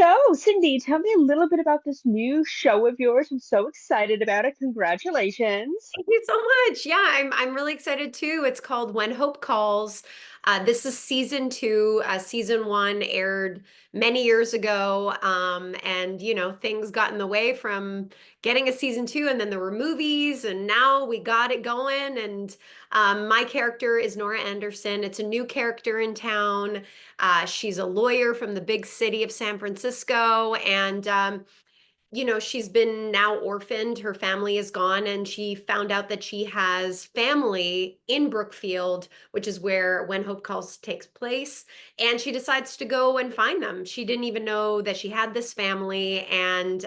So, Cindy, tell me a little bit about this new show of yours. I'm so excited about it. Congratulations. Thank you so much. Yeah, I'm really excited too. It's called When Hope Calls. This is season two. Season one aired many years ago, and things got in the way from getting a season two, and then there were movies, and now we got it going. And my character is Nora Anderson. It's a new character in town. She's a lawyer from the big city of San Francisco, and she's been now orphaned. Her family is gone, and she found out that she has family in Brookfield, which is where When Hope Calls takes place. And she decides to go and find them. She didn't even know that she had this family, and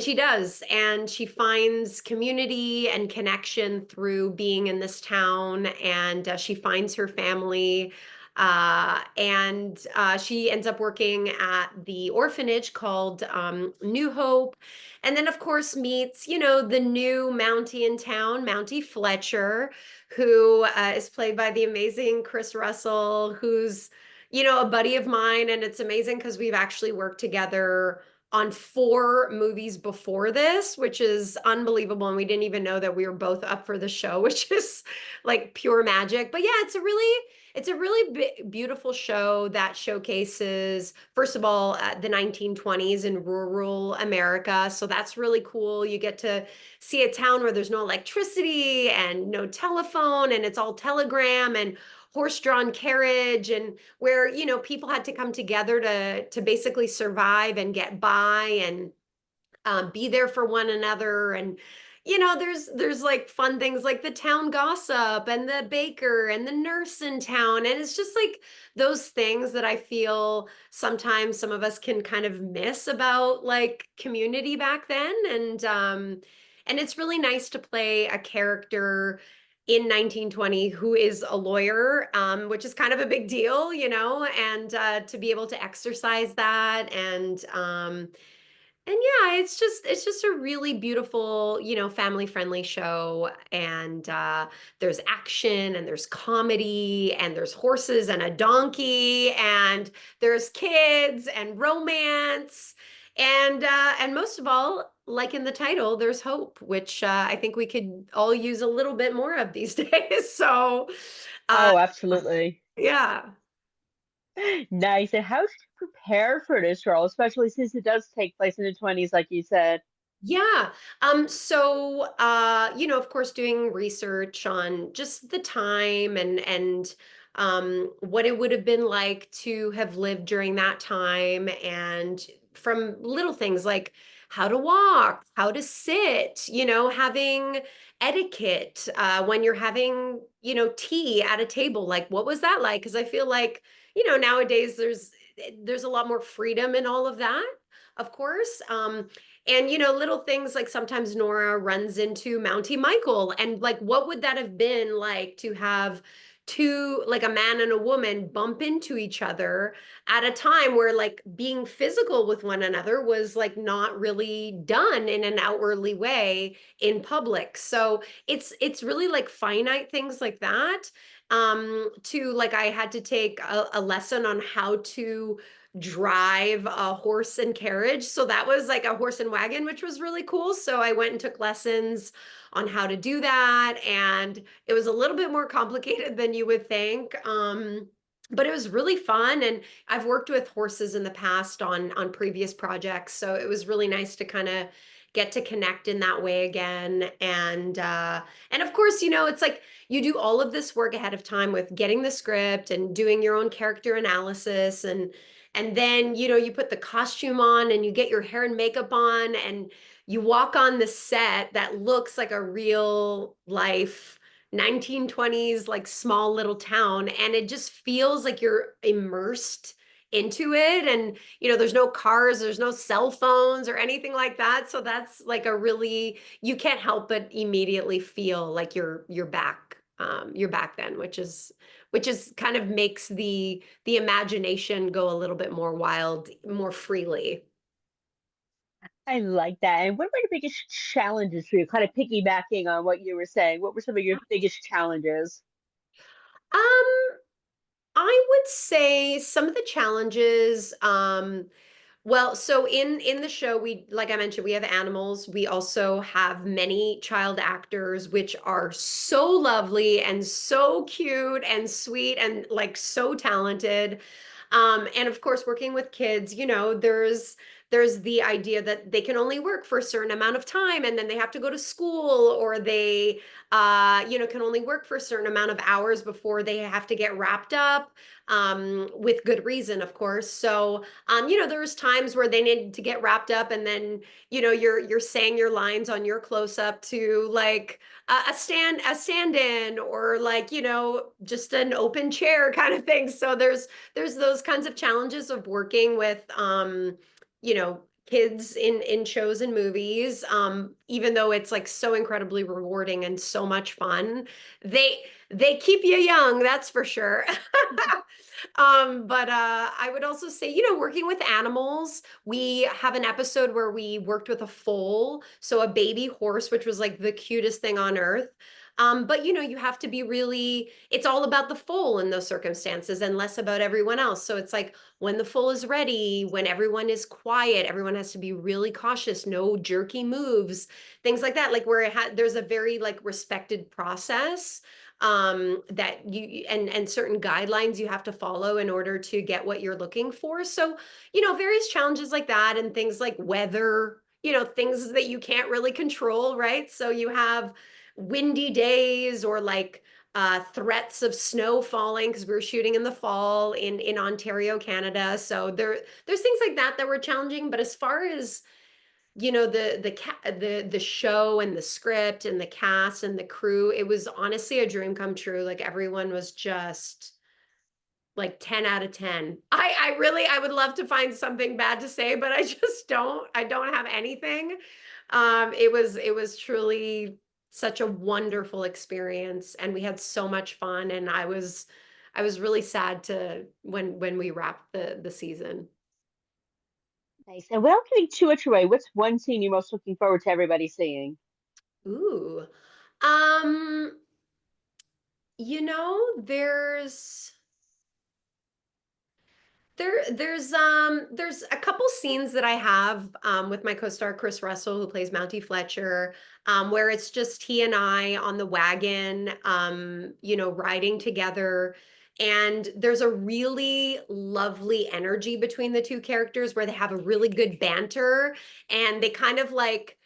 she does. And she finds community and connection through being in this town. And she finds her family. And she ends up working at the orphanage called New Hope. And then, of course, meets, the new Mountie in town, Mountie Fletcher, who is played by the amazing Chris Russell, who's, a buddy of mine. And it's amazing because we've actually worked together on four movies before this, which is unbelievable. And we didn't even know that we were both up for the show, which is like pure magic. But yeah, it's a really beautiful show that showcases, first of all, the 1920s in rural America. So that's really cool. You get to see a town where there's no electricity and no telephone, and it's all telegram and horse-drawn carriage, and where people had to come together to basically survive and get by and be there for one another. And there's like fun things like the town gossip and the baker and the nurse in town, and it's just like those things that I feel sometimes some of us can kind of miss about like community back then. And it's really nice to play a character in 1920 who is a lawyer, which is kind of a big deal, and to be able to exercise that. And yeah, it's just a really beautiful, family friendly show. And there's action and there's comedy and there's horses and a donkey and there's kids and romance. And most of all, like in the title, there's hope, which I think we could all use a little bit more of these days. So uh Oh, absolutely. yeah. Nice. And how did you prepare for this role, especially since it does take place in the 20s, like you said? Yeah. So of course, doing research on just the time and what it would have been like to have lived during that time, and from little things like how to walk, how to sit, having etiquette when you're having, tea at a table. Like, what was that like? Because I feel like, nowadays there's a lot more freedom in all of that, of course. And little things like sometimes Nora runs into Mountie Michael, and like what would that have been like to have two, like a man and a woman, bump into each other at a time where like being physical with one another was like not really done in an outwardly way in public. So it's really like finite things like that. To like I had to take a lesson on how to drive a horse and carriage. So that was like a horse and wagon, which was really cool. So I went and took lessons on how to do that. And it was a little bit more complicated than you would think. But it was really fun. And I've worked with horses in the past on previous projects. So it was really nice to kind of get to connect in that way again. And of course, it's like you do all of this work ahead of time with getting the script and doing your own character analysis, and then, you put the costume on and you get your hair and makeup on and you walk on the set that looks like a real life 1920s, like small little town. And it just feels like you're immersed into it. And, there's no cars, there's no cell phones or anything like that. So that's like a really, you can't help but immediately feel like you're back then, which is kind of makes the imagination go a little bit more wild, more freely. I like that. And what were the biggest challenges for you? Kind of piggybacking on what you were saying. What were some of your biggest challenges? Um, I would say some of the challenges, well, so in the show, we like I mentioned, we have animals. We also have many child actors, which are so lovely and so cute and sweet and like so talented. And of course, working with kids, there's the idea that they can only work for a certain amount of time and then they have to go to school, or they can only work for a certain amount of hours before they have to get wrapped up, with good reason, of course. So there's times where they need to get wrapped up, and then you're saying your lines on your close up to like a stand in, or like just an open chair kind of thing. So there's those kinds of challenges of working with kids in shows and movies, even though it's like so incredibly rewarding and so much fun. They keep you young, that's for sure. But I would also say, working with animals, we have an episode where we worked with a foal, so a baby horse, which was like the cutest thing on earth. But you have to be really, it's all about the foal in those circumstances and less about everyone else. So it's like when the foal is ready, when everyone is quiet, everyone has to be really cautious, no jerky moves, things like that. Like where there's a very like respected process, that and certain guidelines you have to follow in order to get what you're looking for. So various challenges like that, and things like weather, things that you can't really control, right? So you have windy days, or like threats of snow falling, because we were shooting in the fall in Ontario, Canada. So there's things like that that were challenging. But as far as the show and the script and the cast and the crew, it was honestly a dream come true. Like everyone was just like 10 out of 10. I really, I would love to find something bad to say, but I just don't have anything. It was truly such a wonderful experience, and we had so much fun, and I was really sad to when we wrapped the season. Nice. And without giving too much away, what's one scene you're most looking forward to everybody seeing? Ooh. Um, there's a couple scenes that I have with my co-star Chris Russell, who plays Mountie Fletcher, where it's just he and I on the wagon, riding together. And there's a really lovely energy between the two characters where they have a really good banter, and they kind of like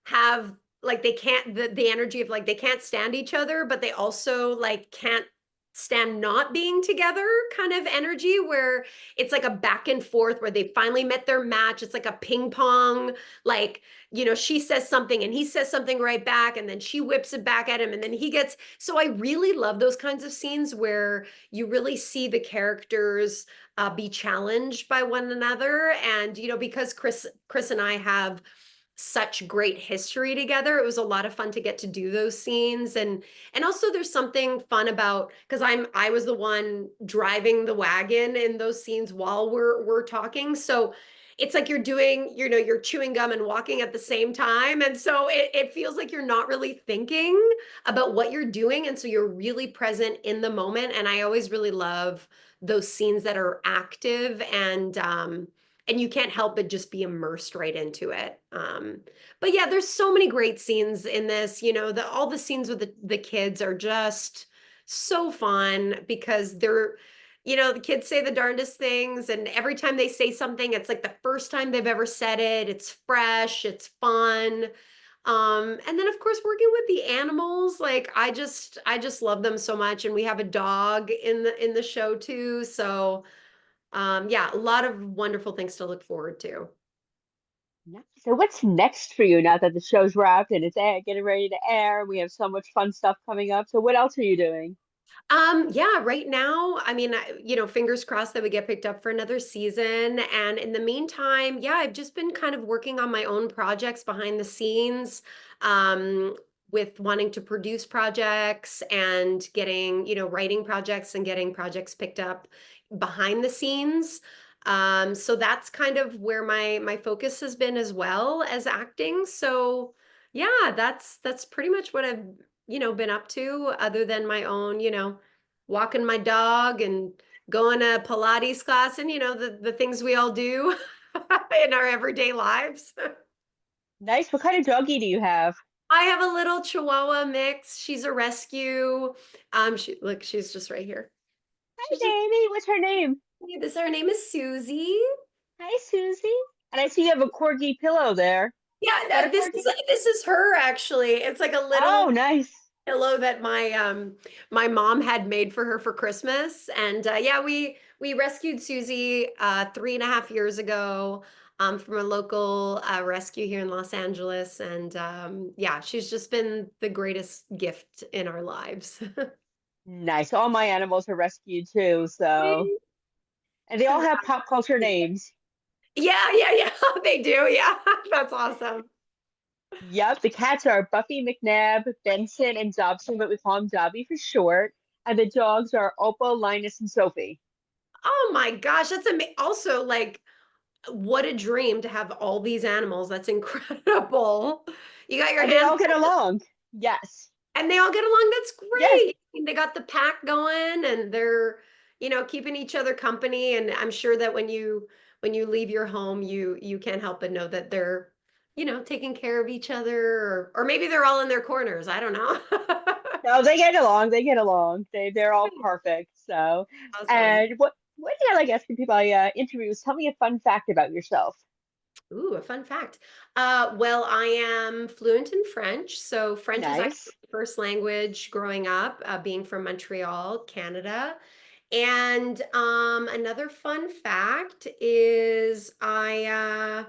have like they can't the energy of like they can't stand each other, but they also like can't stand not being together kind of energy, where it's like a back and forth where they finally met their match. It's like a ping pong, like, she says something and he says something right back, and then she whips it back at him, and then he gets. So I really love those kinds of scenes where you really see the characters be challenged by one another. And, because Chris and I have such great history together, it was a lot of fun to get to do those scenes. And also there's something fun about, because I was the one driving the wagon in those scenes while we're talking. So it's like you're chewing gum and walking at the same time, and so it feels like you're not really thinking about what you're doing, and so you're really present in the moment. And I always really love those scenes that are active, and you can't help but just be immersed right into it. But yeah, there's so many great scenes in this. All the scenes with the kids are just so fun, because the kids say the darndest things, and every time they say something, it's like the first time they've ever said it. It's fresh, it's fun. And then of course working with the animals, like I just love them so much. And we have a dog in the show too. So yeah, a lot of wonderful things to look forward to. Nice. So what's next for you now that the show's wrapped and it's getting ready to air? We have so much fun stuff coming up. So what else are you doing? Yeah, right now, I mean, fingers crossed that we get picked up for another season. And in the meantime, yeah, I've just been kind of working on my own projects behind the scenes, um, with wanting to produce projects and getting, writing projects and getting projects picked up behind the scenes. So that's kind of where my focus has been, as well as acting. So yeah, that's pretty much what I've been up to, other than my own, walking my dog and going to Pilates class and the things we all do in our everyday lives. Nice. What kind of doggy do you have? I have a little Chihuahua mix. She's a rescue. Look, she's just right here. Hi, She's just baby. What's her name? this. Her name is Susie. Hi, Susie. And I see you have a corgi pillow there. Is Yeah, that a this corgi? is this is her actually. It's like a little Oh, nice. pillow that my mom had made for her for Christmas. And yeah, we rescued Susie 3.5 years ago from a local rescue here in Los Angeles. And yeah, she's just been the greatest gift in our lives. Nice. All my animals are rescued too, so and they all have pop culture names. Yeah, yeah, yeah. They do. Yeah. That's awesome. Yep, the cats are Buffy McNabb, Benson, and Dobson, but we call him Dobby for short. And the dogs are Opal, Linus, and Sophie. Oh my gosh, that's amazing. Also, like, what a dream to have all these animals. That's incredible. You got your And they hands all get full along. Yes. and they all get along. That's Yes. great. They got the pack going and they're, keeping each other company. And I'm sure that when you leave your home, you can't help but know that they're, taking care of each other or maybe they're all in their corners. I don't know. No, they get along. They get along. They're all perfect. So, Awesome. and what do I like asking people I interviews? Tell me a fun fact about yourself. Ooh, a fun fact. Well, I am fluent in French. So French was actually Nice. my first language growing up, being from Montreal, Canada. And another fun fact is wow.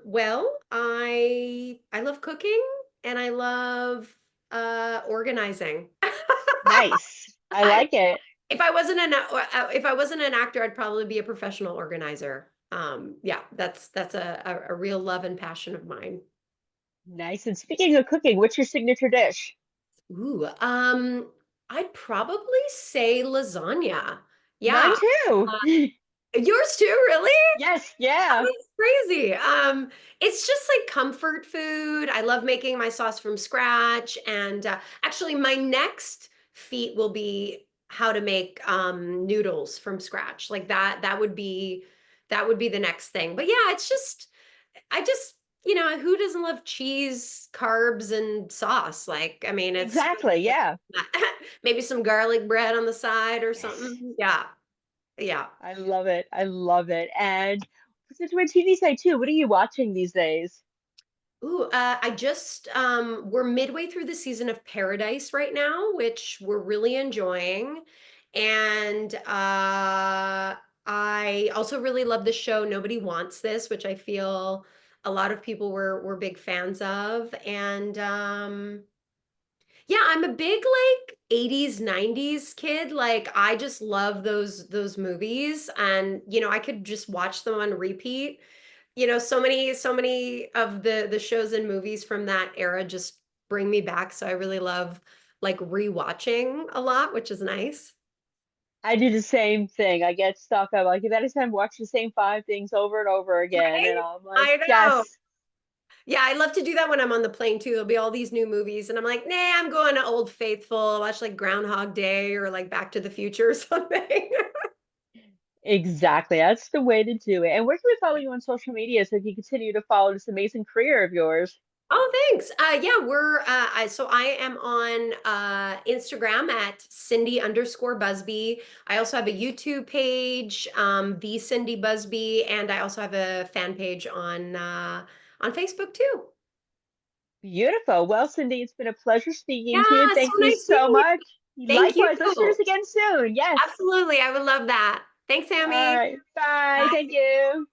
Well, I love cooking and I love organizing. Nice. I I, like it. if I wasn't an actor, I'd probably be a professional organizer. Yeah, that's a real love and passion of mine. Nice. And speaking of cooking, what's your signature dish? Ooh, I'd probably say lasagna. Mine Yeah. too. Uh, yours too, really? Yes, Oh, yeah. that's crazy. It's just like comfort food. I love making my sauce from scratch. And actually, my next feat will be how to make noodles from scratch. Like that. That would be the next thing. But yeah, I just, who doesn't love cheese, carbs, and sauce? Like, I mean, it's Exactly, yeah. maybe some garlic bread on the side or Yes. something. Yeah, yeah. I love it. I love it. And since we're TV side too, what are you watching these days? Ooh, we're midway through the season of Paradise right now, which we're really enjoying. And I also really love the show Nobody Wants This, which I feel a lot of people were big fans of. And yeah, I'm a big like 80s, 90s kid. Like I just love those movies and I could just watch them on repeat. So many of the shows and movies from that era just bring me back. So I really love like rewatching a lot, which is nice. I do the same thing. I get stuck. I'm like, you better time watch the same five things over and over again. And Right? I'm like, I know. yes, Yeah, I love to do that when I'm on the plane too. There'll be all these new movies, and I'm like, nah, I'm going to Old Faithful, watch like Groundhog Day or like Back to the Future or something. exactly. That's the way to do it. And where can we follow you on social media so you can continue to follow this amazing career of yours? Oh, thanks. Yeah, I am on Instagram at Cindy_Busby. I also have a YouTube page, the Cindy Busby, and I also have a fan page on Facebook too. Beautiful. Well, Cindy, it's been a pleasure speaking to you. Yeah, so Thank you nice so meeting much. you. Thank you. Likewise, let's do this again soon. Yes. Absolutely. I would love that. Thanks, All Sammy. right. Bye. Bye. Thank you.